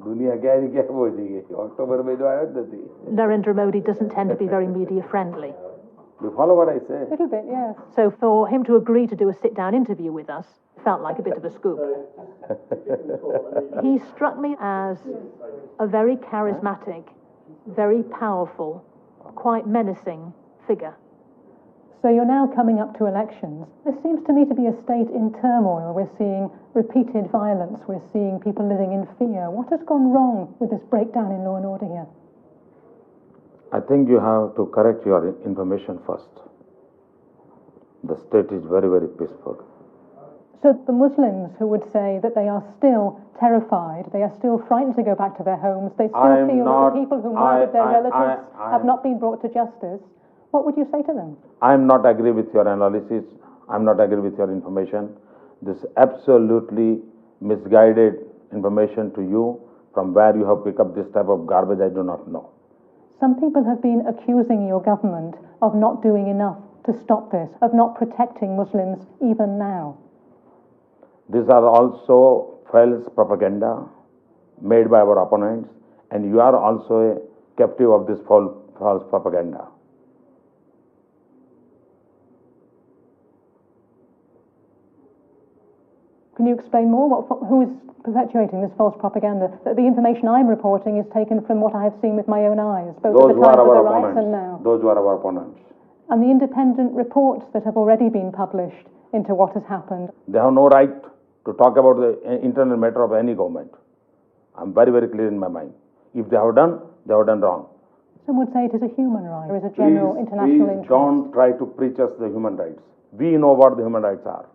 दुनिया क्या है क्या पहुंचेगी अक्टूबर में जो आया थी. Narendra Modi doesn't tend to be very media friendly. You follow what I say? A little bit, yes. So for him to agree to do a sit-down interview with us felt like a bit of a scoop. He struck me as a very charismatic, very powerful, quite menacing figure. So you're now coming up to elections. This seems to me to be a state in turmoil. We're seeing repeated violence. We're seeing people living in fear. What has gone wrong with this breakdown in law and order here? I think you have to correct your information first. The state is very, very peaceful. So the Muslims who would say that they are still terrified, they are still frightened to go back to their homes, they still feel that the people who murdered their relatives have not been brought to justice, what would you say to them? I am not agree with your analysis. I am not agree with your information. This is absolutely misguided information to you. From where you have picked up this type of garbage, I do not know. Some people have been accusing your government of not doing enough to stop this, of not protecting Muslims even now. These are also false propaganda made by our opponents, and you are also a captive of this false propaganda. Can you explain more? Who is perpetuating this false propaganda? That the information I'm reporting is taken from what I have seen with my own eyes, both at the time of the riots and now. Those who are our opponents. And the independent reports that have already been published into what has happened. They have no right to talk about the internal matter of any government. I'm very, very clear in my mind. If they have done wrong. Some would say it is a human right, or is a general international interest. Please don't try to preach us the human rights. We know what the human rights are.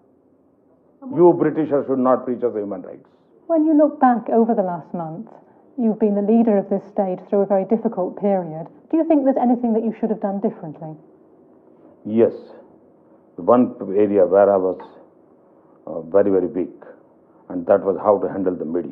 You Britishers should not preach us the human rights. When you look back over the last month, you've been the leader of this state through a very difficult period. Do you think there's anything that you should have done differently? Yes. One area where I was very, very weak, and that was how to handle the media.